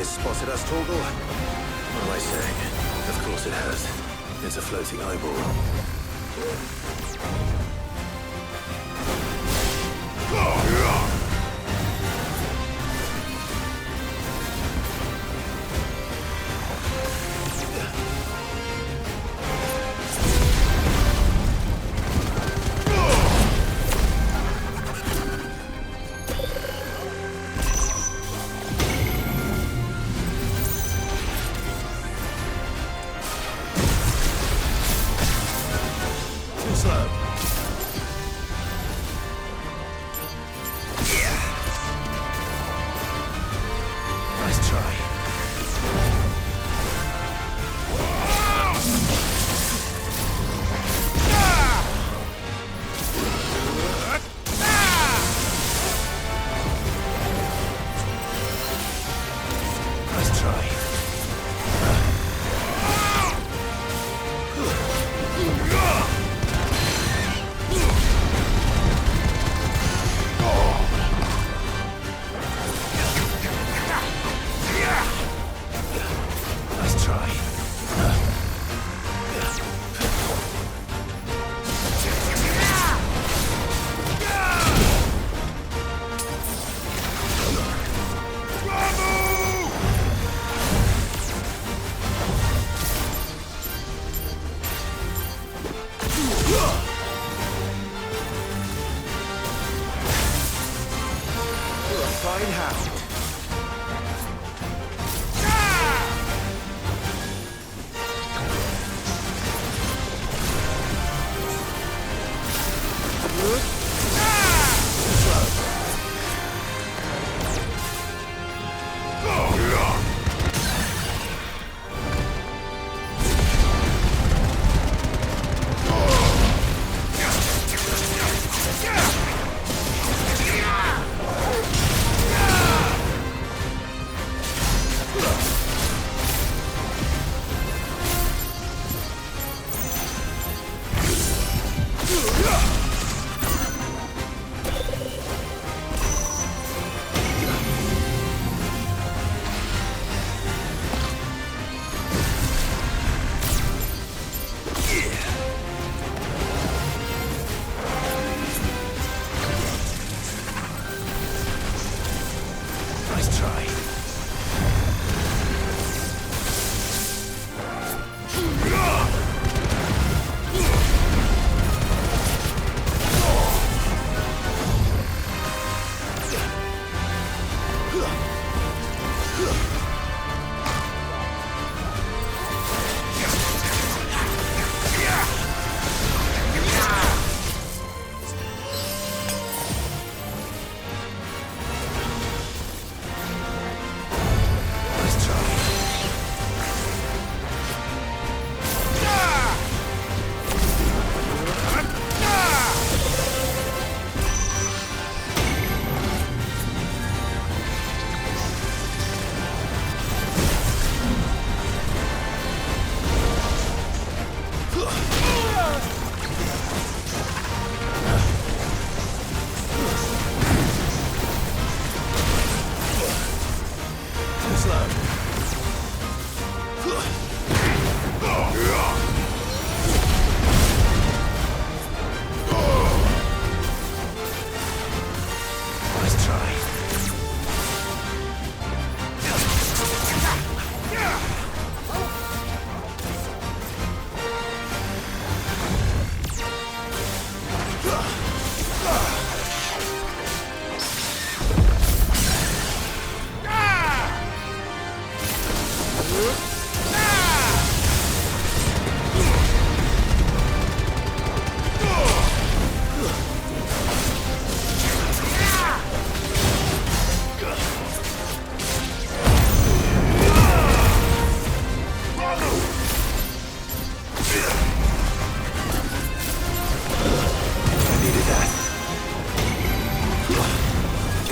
has spotted us, Torgal? What am I saying? Of course it has. It's a floating eyeball.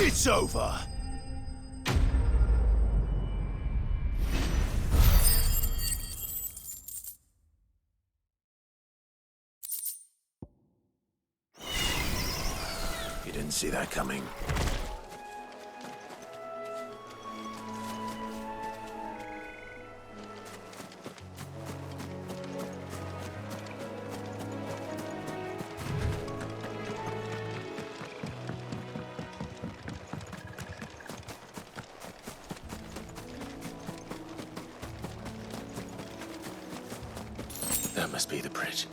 It's over. You didn't see that coming. That must be the bridge.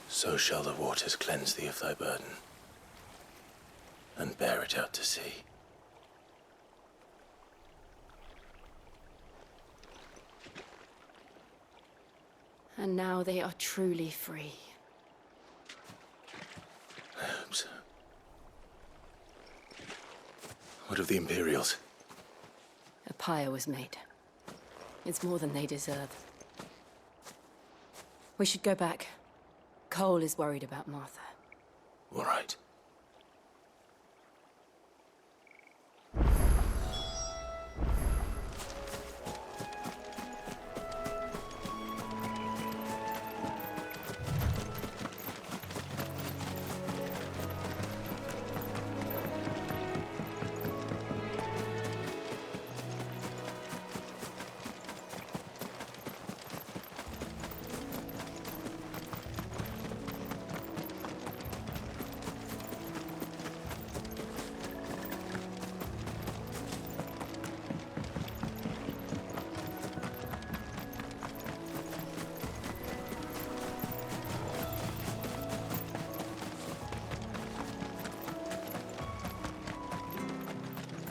So shall the waters cleanse thee of thy burden, and bear it out to sea. And now they are truly free. I hope so. What of the Imperials? A pyre was made. It's more than they deserve. We should go back. Cole is worried about Martha. All right.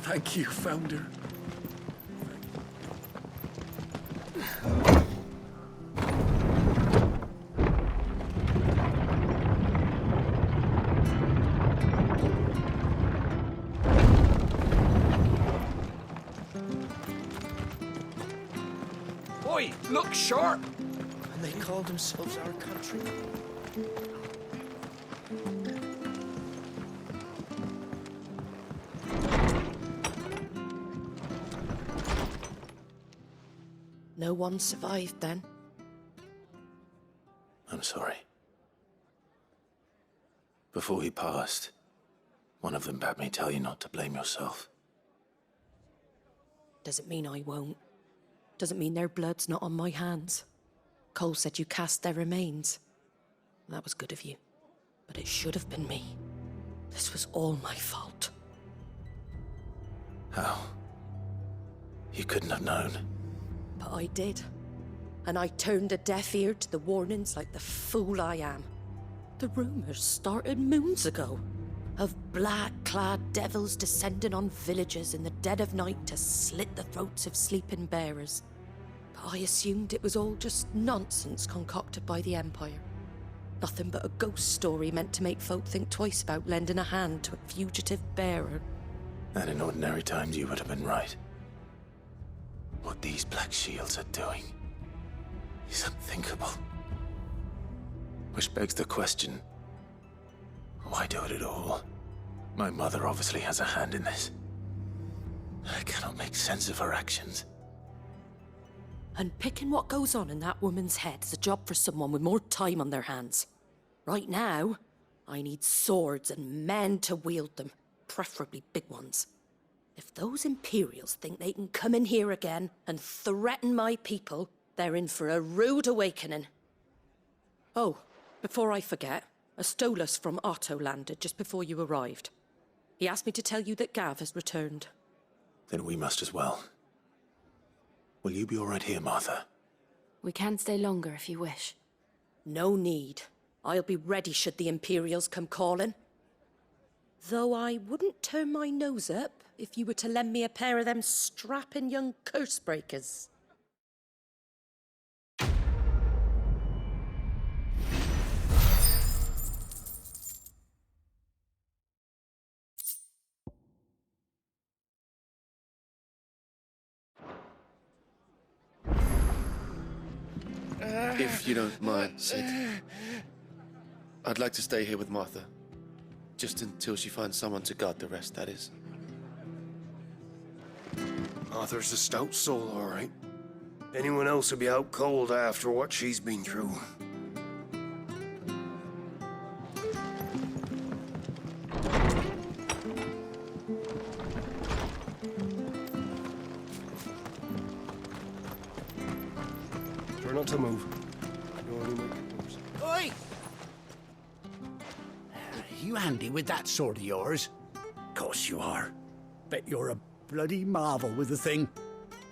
Thank you, Founder. Oi, look sharp! And they call themselves our country? No one survived then? I'm sorry. Before he passed, one of them bade me tell you not to blame yourself. Doesn't mean I won't. Doesn't mean their blood's not on my hands. Cole said you cast their remains. That was good of you. But it should have been me. This was all my fault. How? You couldn't have known. But I did. And I turned a deaf ear to the warnings like the fool I am. The rumours started moons ago. Of black-clad devils descending on villages in the dead of night to slit the throats of sleeping bearers. But I assumed it was all just nonsense concocted by the Empire. Nothing but a ghost story meant to make folk think twice about lending a hand to a fugitive bearer. And in ordinary times you would have been right. What these Black Shields are doing is unthinkable. Which begs the question, why do it at all? My mother obviously has a hand in this. I cannot make sense of her actions. And picking what goes on in that woman's head is a job for someone with more time on their hands. Right now, I need swords and men to wield them, preferably big ones. If those Imperials think they can come in here again and threaten my people, they're in for a rude awakening. Oh, before I forget, a Stolas from Otto landed just before you arrived. He asked me to tell you that Gav has returned. Then we must as well. Will you be all right here, Martha? We can stay longer if you wish. No need. I'll be ready should the Imperials come calling. Though I wouldn't turn my nose up if you were to lend me a pair of them strapping young curse breakers. If you don't mind, Sid. I'd like to stay here with Martha. Just until she finds someone to guard the rest, that is. Arthur's a stout soul, all right. Anyone else would be out cold after what she's been through. her not to move. No, only make it worse. Oi! You handy with that sword of yours? Course you are. Bet you're a bloody marvel with the thing.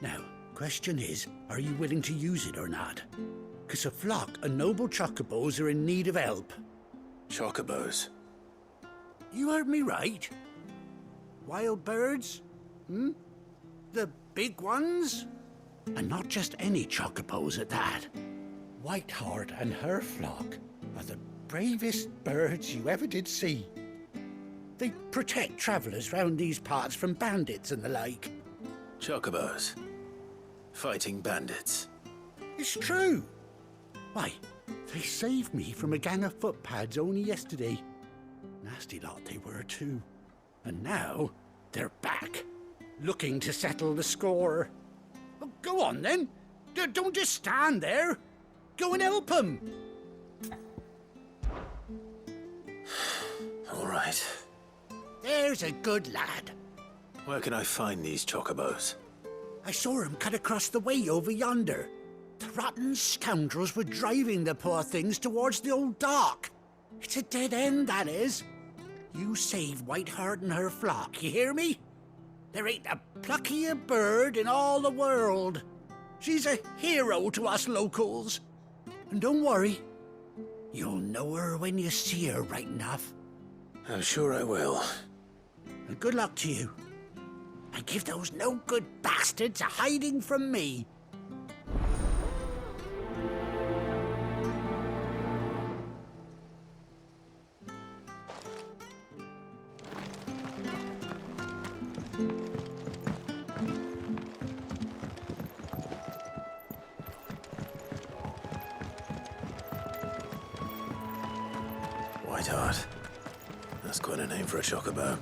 Now, question is, are you willing to use it or not? 'Cause a flock of noble chocobos are in need of help. Chocobos. You heard me right. Wild birds? The big ones? And not just any chocobos at that. Whiteheart and her flock are the bravest birds you ever did see. They protect travellers round these parts from bandits and the like. Chocobos. Fighting bandits. It's true. Why, they saved me from a gang of footpads only yesterday. Nasty lot they were too. And now they're back, looking to settle the score. Well, go on then. Don't just stand there. Go and help them. All right. There's a good lad. Where can I find these chocobos? I saw him cut across the way over yonder. The rotten scoundrels were driving the poor things towards the old dock. It's a dead end, that is. You save Whiteheart and her flock, you hear me? There ain't a pluckier bird in all the world. She's a hero to us locals. And don't worry, you'll know her when you see her right enough. I'm sure I will. And good luck to you. And give those no-good bastards a hiding from me. Whiteheart. That's quite a name for a chocobo.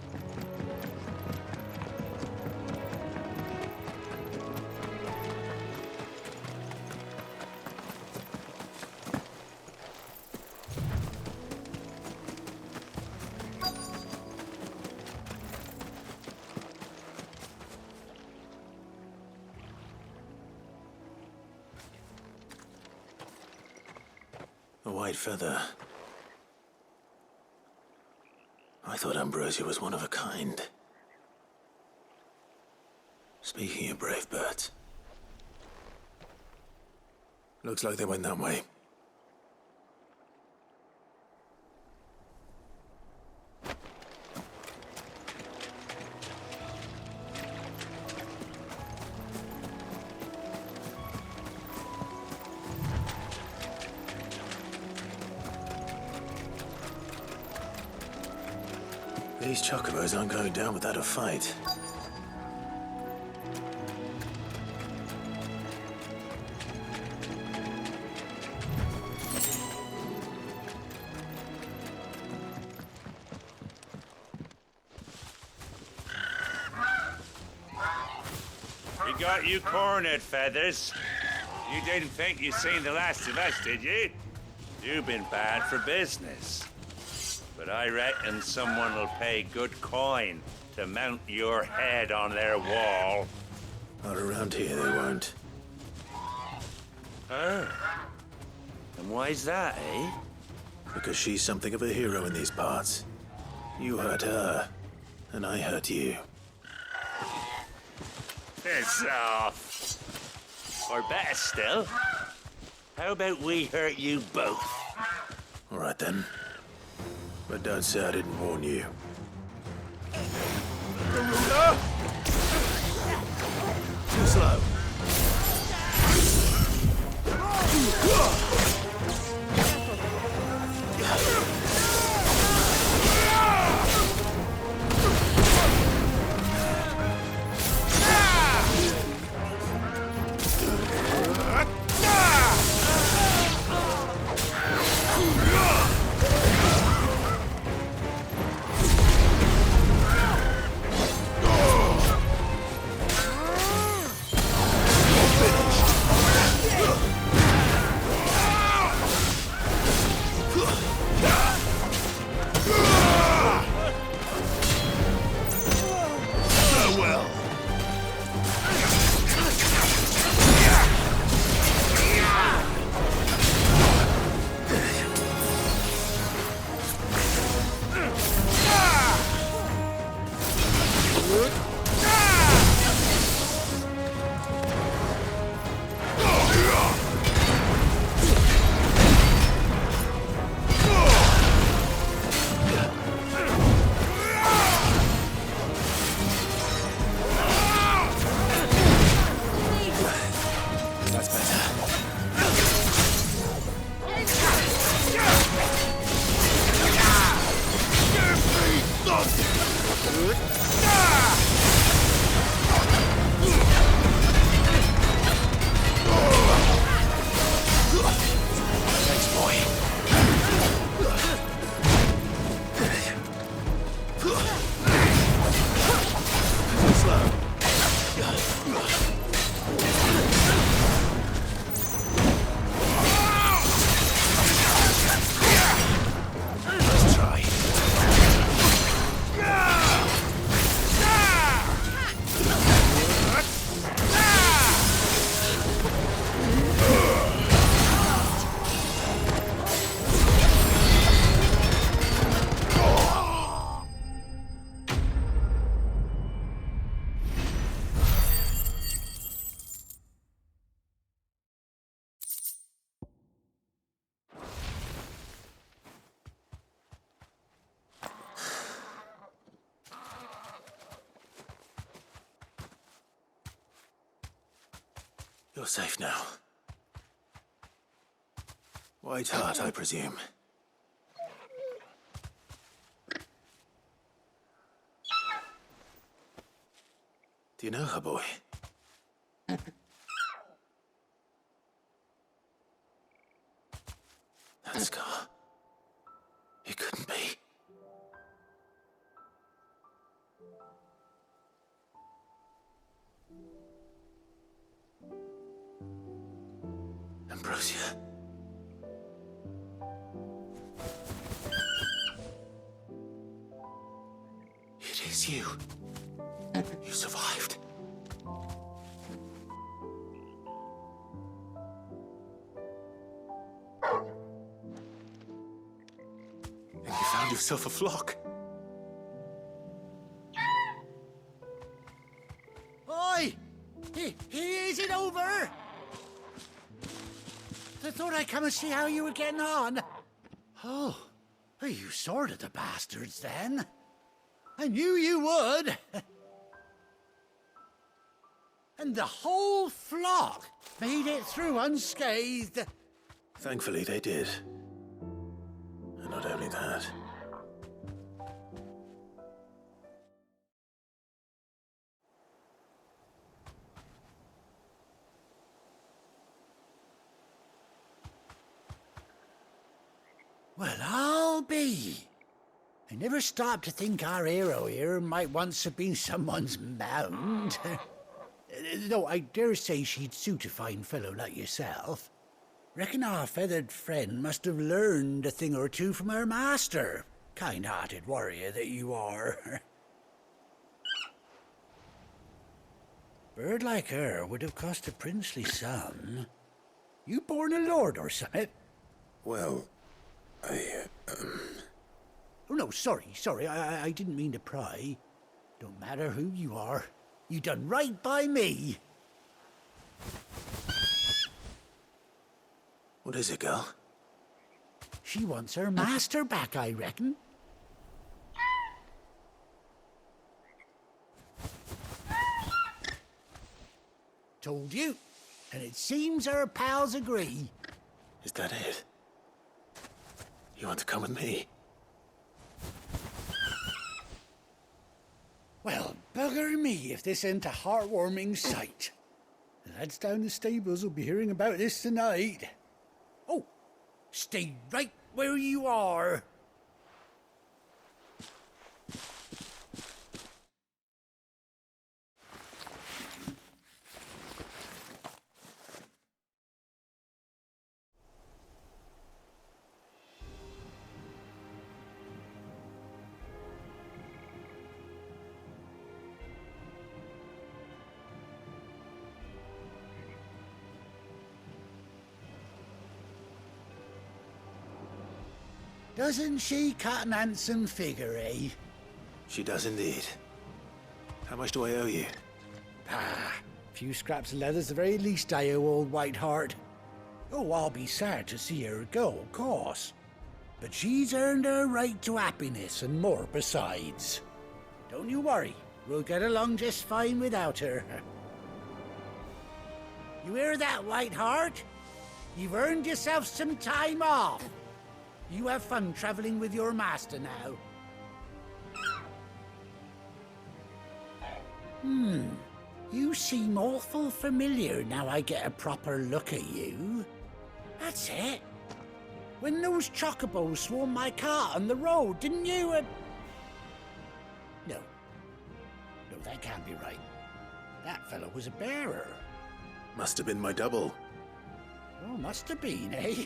A white feather. I thought Ambrosia was one of a kind. Speaking of brave birds. Looks like they went that way. These chocobos aren't going down without a fight. We got you cornered, Feathers. You didn't think you'd seen the last of us, did you? You've been bad for business. But I reckon someone will pay good coin to mount your head on their wall. Not around here, they won't. Oh. And why's that, eh? Because she's something of a hero in these parts. You hurt her, and I hurt you. Piss off. Or better still, how about we hurt you both? All right then. But don't say I didn't warn you. Too slow. You're safe now. White Hart, I presume. Do you know her, boy? That scar. It couldn't be. Ambrosia. It is you. You survived. And you found yourself a flock. Oi! Is it over? I thought I'd come and see how you were getting on. Oh, you sorted the bastards then. I knew you would. And the whole flock made it through unscathed. Thankfully, they did. And not only that. Well, I'll be. I never stopped to think our hero here might once have been someone's mount. Though I dare say she'd suit a fine fellow like yourself. Reckon our feathered friend must have learned a thing or two from her master. Kind-hearted warrior that you are. Bird like her would have cost a princely sum. You born a lord or something? Well, Oh, no, sorry. I didn't mean to pry. Don't matter who you are. You done right by me. What is it, girl? She wants her master back, I reckon. Told you. And it seems her pals agree. Is that it? You want to come with me? Well, bugger me if this ain't a heartwarming sight. The lads down the stables will be hearing about this tonight. Oh, stay right where you are. Doesn't she cut an handsome figure, eh? She does indeed. How much do I owe you? Ah, a few scraps of leather's the very least I owe old White Hart. Oh, I'll be sad to see her go, of course. But she's earned her right to happiness and more besides. Don't you worry, we'll get along just fine without her. You hear that, White Hart? You've earned yourself some time off. You have fun traveling with your master now. You seem awful familiar now I get a proper look at you. That's it. When those chocobos swarmed my car on the road, didn't you? No, that can't be right. That fellow was a bearer. Must have been my double. Oh, must have been, eh?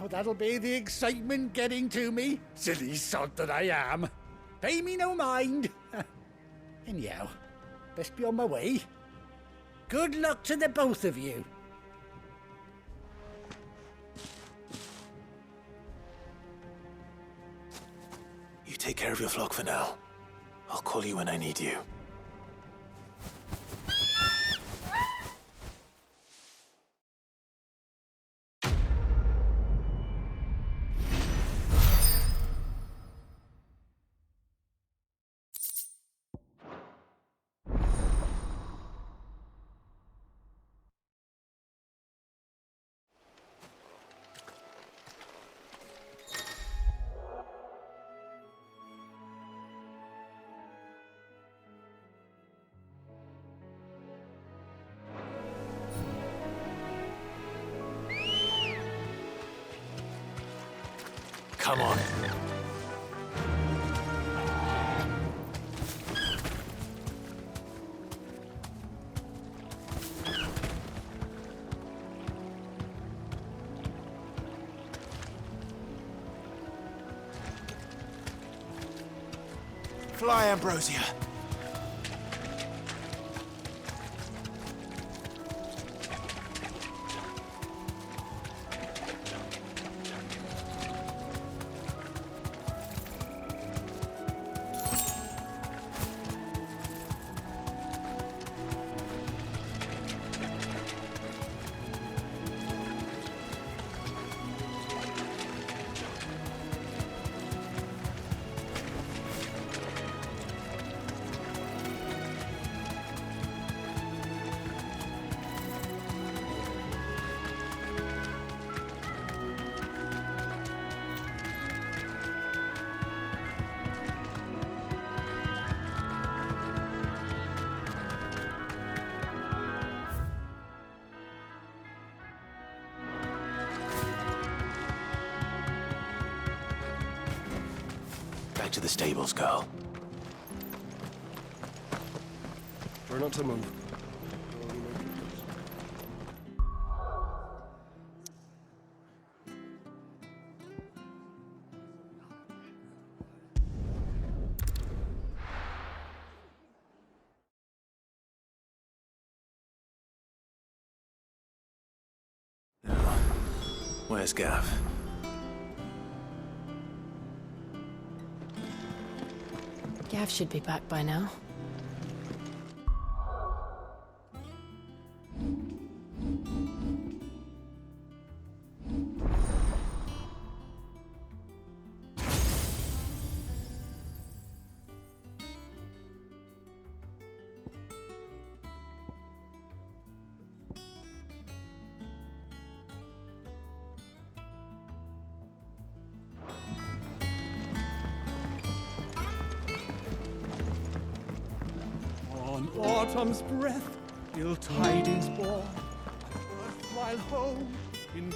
Oh, that'll be the excitement getting to me. Silly sod that I am. Pay me no mind. Anyhow, best be on my way. Good luck to the both of you. You take care of your flock for now. I'll call you when I need you. Come on. Fly, Ambrosia. Back to the stables, girl. Try not to move. Where's Gav? Gav should be back by now. On autumn's breath, ill tidings bore, while home in...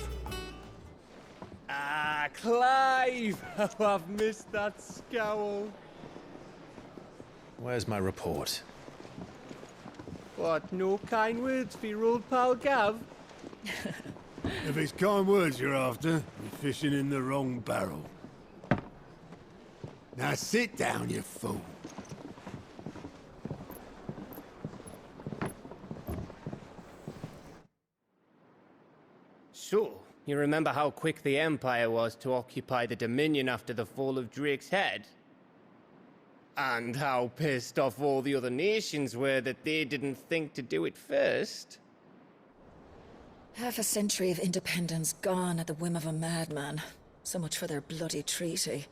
Ah, Clive! How I've missed that scowl. Where's my report? What, no kind words for your old pal Gav? If it's kind words you're after, you're fishing in the wrong barrel. Now sit down, you fool. So, you remember how quick the Empire was to occupy the Dominion after the fall of Drake's head? And how pissed off all the other nations were that they didn't think to do it first? Half a century of independence gone at the whim of a madman. So much for their bloody treaty.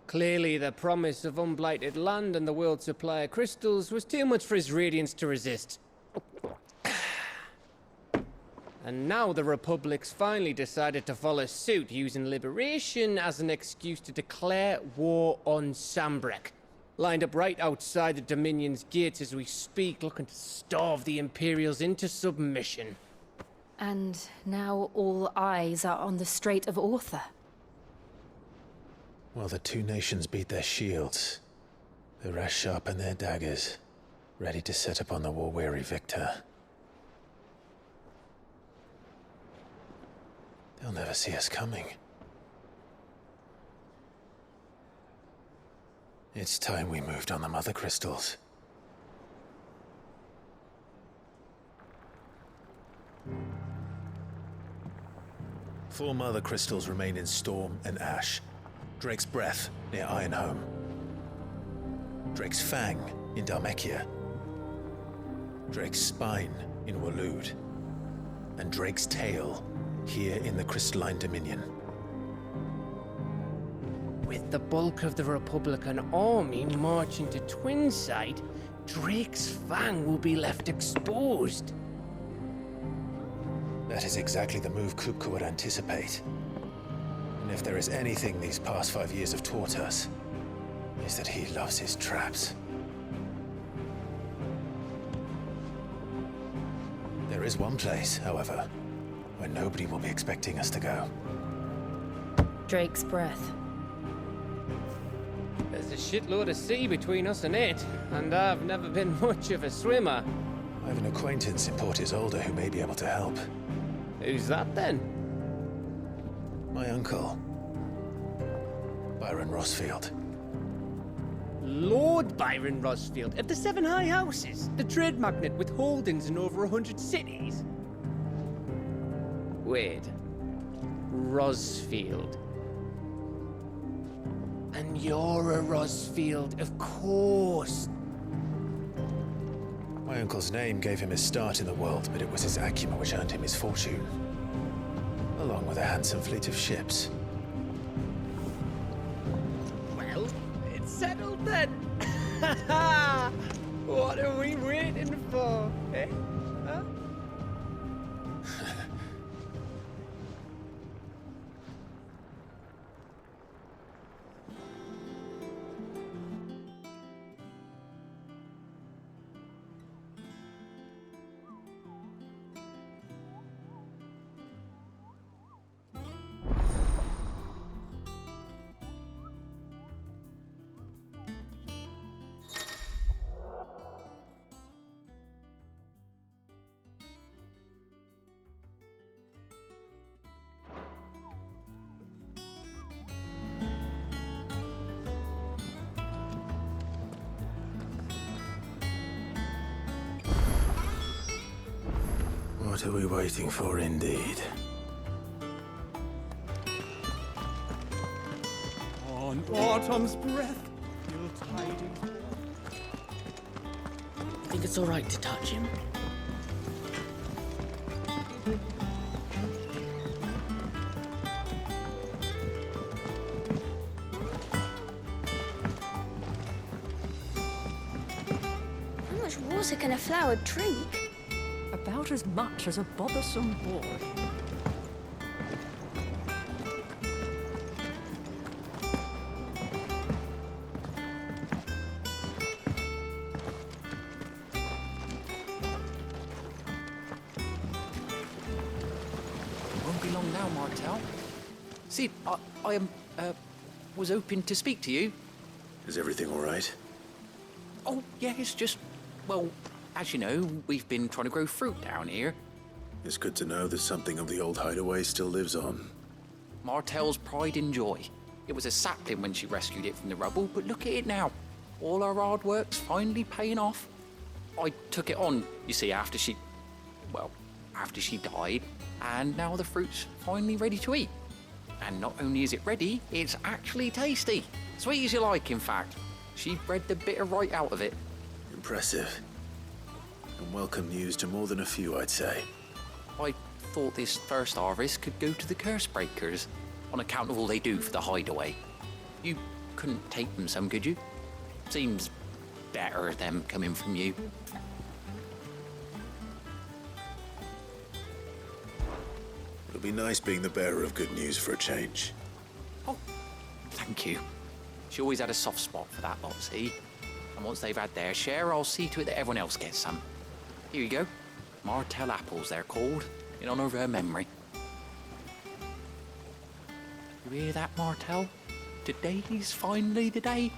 Clearly, the promise of unblighted land and the world's supply of crystals was too much for his radiance to resist. And now the Republic's finally decided to follow suit, using liberation as an excuse to declare war on Sambrek. Lined up right outside the Dominion's gates as we speak, looking to starve the Imperials into submission. And now all eyes are on the Strait of Author. Well, the two nations beat their shields. The rest sharpen their daggers, ready to set upon the war-weary victor. They'll never see us coming. It's time we moved on the Mother Crystals. Four Mother Crystals remain in Storm and Ash. Drake's Breath near Ironhome. Drake's Fang in Dhalmekia. Drake's Spine in Waloed. And Drake's Tail here in the Crystalline Dominion. With the bulk of the Republican army marching to Twinside, Drake's Fang will be left exposed. That is exactly the move Kupka would anticipate. And if there is anything these past 5 years have taught us, is that he loves his traps. There is one place, however, where nobody will be expecting us to go. Drake's Breath. There's a shitload of sea between us and it, and I've never been much of a swimmer. I have an acquaintance in Port Isolde who may be able to help. Who's that then? My uncle, Byron Rossfield. Lord Byron Rossfield of the Seven High Houses, the trade magnate with holdings in over 100 cities. Wait, Rossfield. And you're a Rossfield, of course. My uncle's name gave him his start in the world, but it was his acumen which earned him his fortune, along with a handsome fleet of ships. Well, it's settled then. What are we waiting for, eh? Huh? What are we waiting for, indeed? On autumn's breath, you'll tidings. I think it's all right to touch him. How much water can a flower drink? About as much as a bothersome boy. Won't be long now, Martel. See, I was hoping to speak to you. Is everything all right? Oh, yeah, it's just, well, as you know, we've been trying to grow fruit down here. It's good to know that something of the old hideaway still lives on. Martel's pride and joy. It was a sapling when she rescued it from the rubble, but look at it now. All our hard work's finally paying off. I took it on, you see, after she died, and now the fruit's finally ready to eat. And not only is it ready, it's actually tasty. Sweet as you like, in fact. She bred the bitter right out of it. Impressive. And welcome news to more than a few, I'd say. I thought this first harvest could go to the curse breakers, on account of all they do for the hideaway. You couldn't take them some, could you? Seems better them coming from you. It'll be nice being the bearer of good news for a change. Oh, thank you. She always had a soft spot for that lot, see? And once they've had their share, I'll see to it that everyone else gets some. Here you go. Martel apples, they're called, in honor of her memory. You hear that, Martel? Today's finally the day.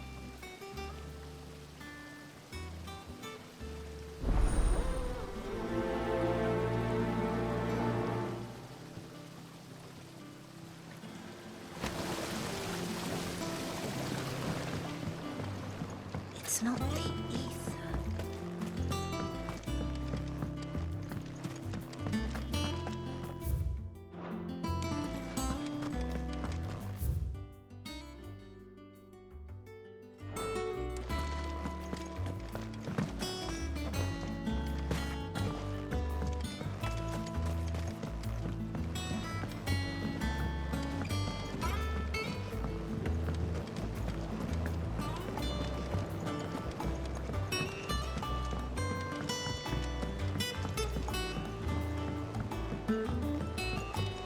It's not the ether.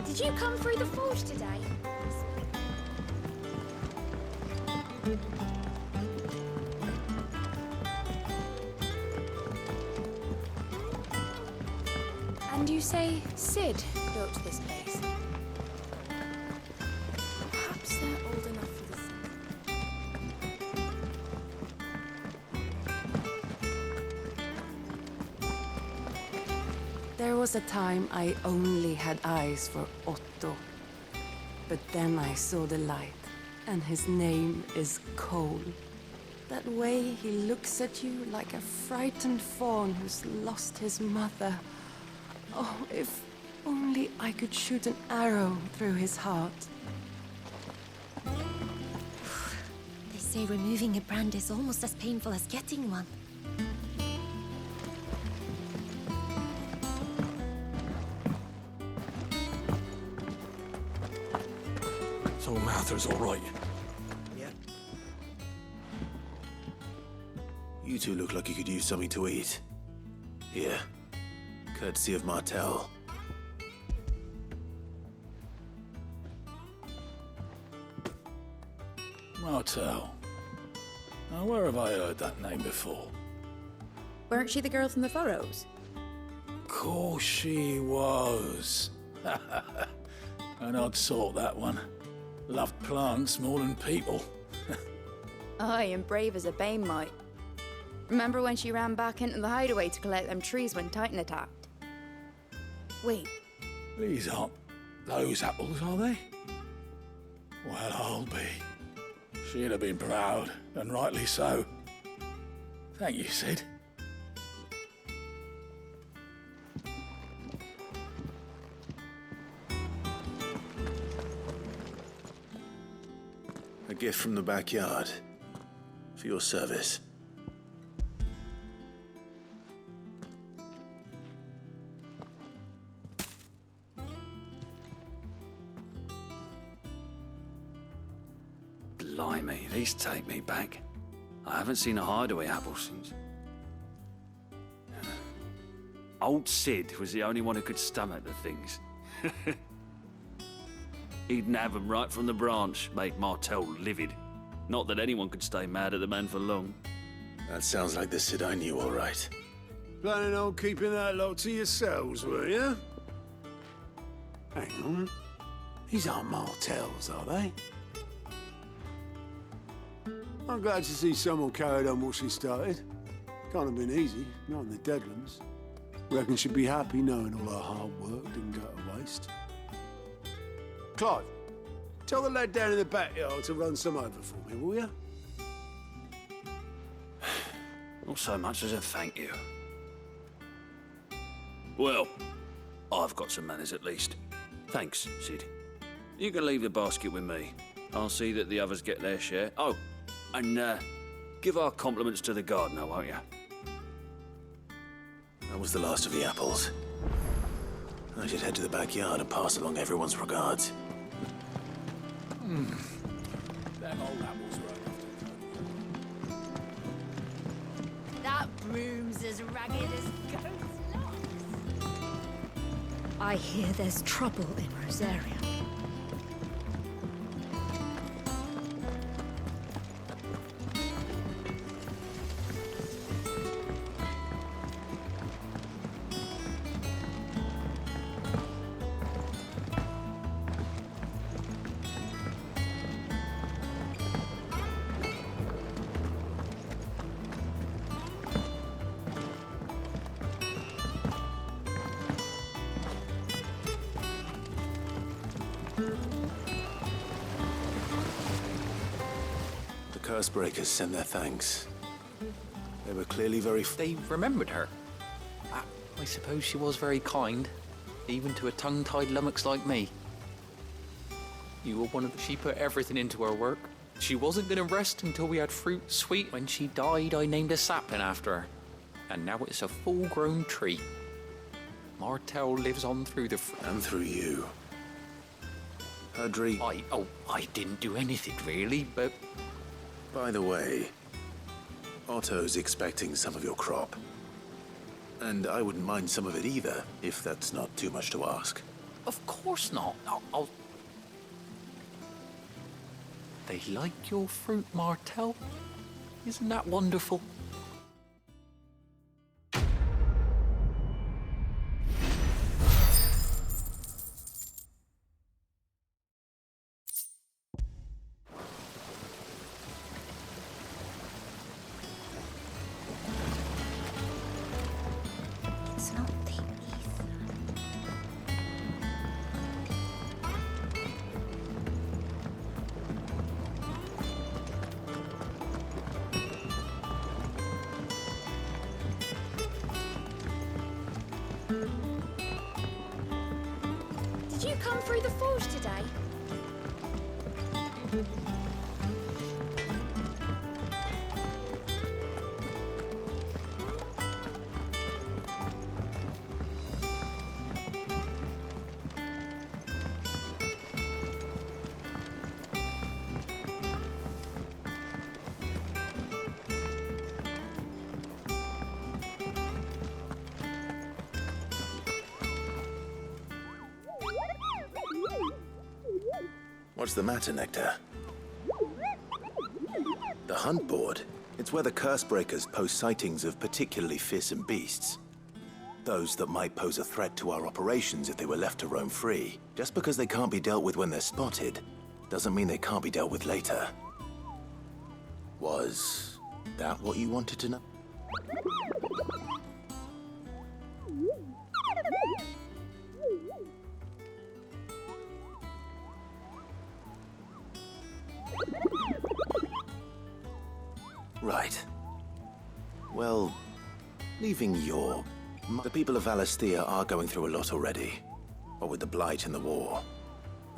Did you come through the forge today? And you say Sid built this place? Perhaps they're old enough for the There was a time I only had eyes for Otto. But then I saw the light, and his name is Cole. That way he looks at you like a frightened fawn who's lost his mother. Oh, if only I could shoot an arrow through his heart. They say removing a brand is almost as painful as getting one. So Martha's all right. Yeah. You two look like you could use something to eat. Here, courtesy of Martel. Martel. Now, where have I heard that name before? Weren't she the girl from the Furrows? Course she was. An odd sort, that one. Loved plants more than people. Aye, and brave as a bane might. Remember when she ran back into the hideaway to collect them trees when Titan attacked? Wait, These aren't those apples, are they? Well, I'll be. She'd have been proud, and rightly so. Thank you, Sid. A gift from the backyard. For your service. Blimey, these take me back. I haven't seen a hideaway apple since. Old Sid was the only one who could stomach the things. He'd nab them right from the branch, make Martel livid. Not that anyone could stay mad at the man for long. That sounds like the Sid I knew, all right. Planning on keeping that lot to yourselves, were you? Hang on. These aren't Martels, are they? I'm glad to see someone carried on what she started. Can't have been easy, not in the Deadlands. Reckon she'd be happy knowing all her hard work didn't go to waste. Clive, tell the lad down in the backyard to run some over for me, will you? Not so much as a thank you. Well, I've got some manners at least. Thanks, Sid. You can leave the basket with me. I'll see that the others get their share. Oh, and give our compliments to the gardener, won't you? That was the last of the apples. I should head to the backyard and pass along everyone's regards. Them old apples were that broom's as ragged as goat's locks. I hear there's trouble in Rosaria. Cursebreakers sent their thanks. They were clearly very... They remembered her. I suppose she was very kind, even to a tongue-tied lummox like me. You were one of the... She put everything into her work. She wasn't going to rest until we had fruit sweet. When she died, I named a sapling after her. And now it's a full-grown tree. Martel lives on through the... And through you. Her dream... I didn't do anything, really, but... By the way, Otto's expecting some of your crop. And I wouldn't mind some of it either, if that's not too much to ask. Of course not. I'll... They like your fruit, Martel. Isn't that wonderful? It's not the ether. through the forge today? What's the matter, Nectar? The hunt board? It's where the Cursebreakers post sightings of particularly fearsome beasts. Those that might pose a threat to our operations if they were left to roam free. Just because they can't be dealt with when they're spotted, doesn't mean they can't be dealt with later. Was that what you wanted to know? Right. Well, leaving your... The people of Valisthea are going through a lot already. What with the Blight and the war.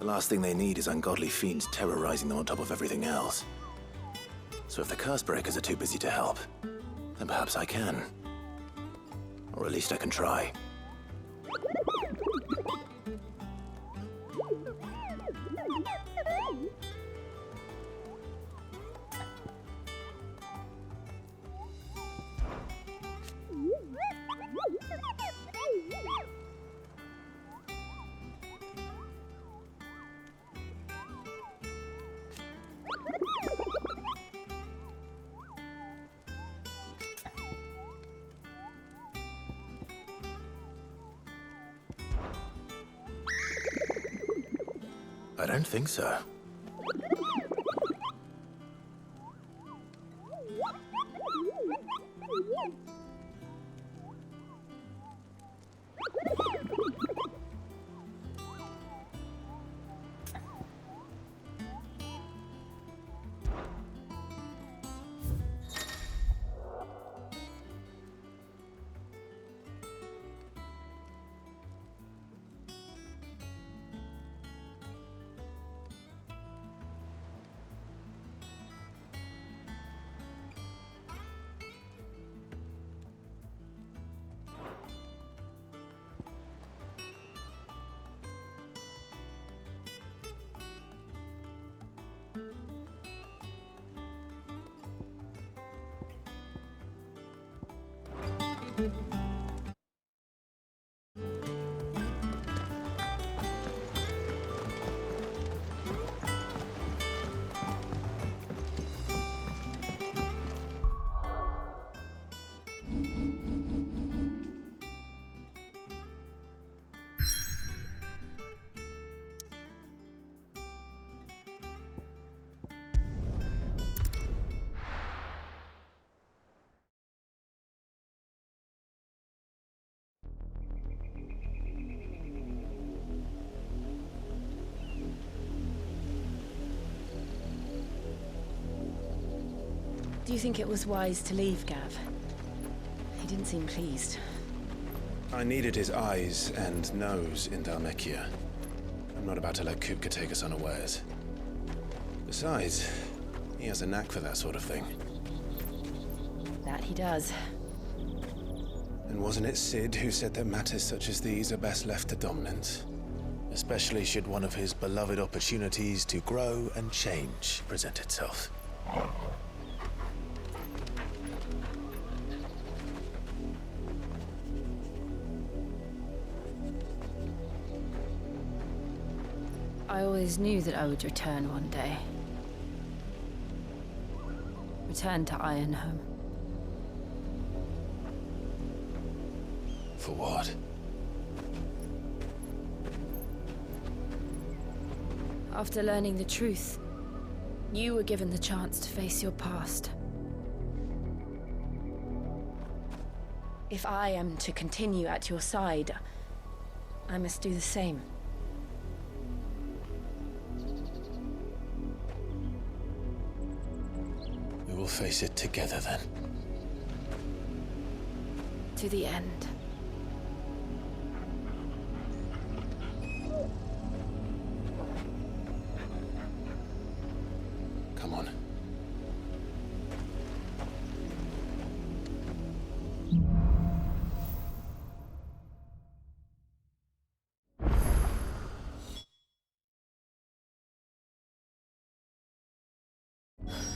The last thing they need is ungodly fiends terrorizing them on top of everything else. So if the Cursebreakers are too busy to help, then perhaps I can. Or at least I can try. I don't think so. Do you think it was wise to leave, Gav? He didn't seem pleased. I needed his eyes and nose in Dhalmekia. I'm not about to let Kupka take us unawares. Besides, he has a knack for that sort of thing. That he does. And wasn't it Sid who said that matters such as these are best left to dominance? Especially should one of his beloved opportunities to grow and change present itself. I always knew that I would return one day. Return to Ironhome. For what? After learning the truth, you were given the chance to face your past. If I am to continue at your side, I must do the same. We will face it together then. To the end.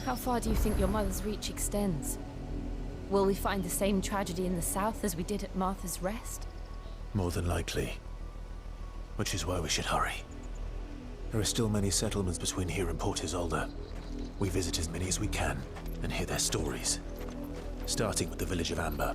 How far do you think your mother's reach extends? Will we find the same tragedy in the south as we did at Martha's Rest? More than likely. Which is why we should hurry. There are still many settlements between here and Port Isolde. We visit as many as we can and hear their stories. Starting with the village of Amber.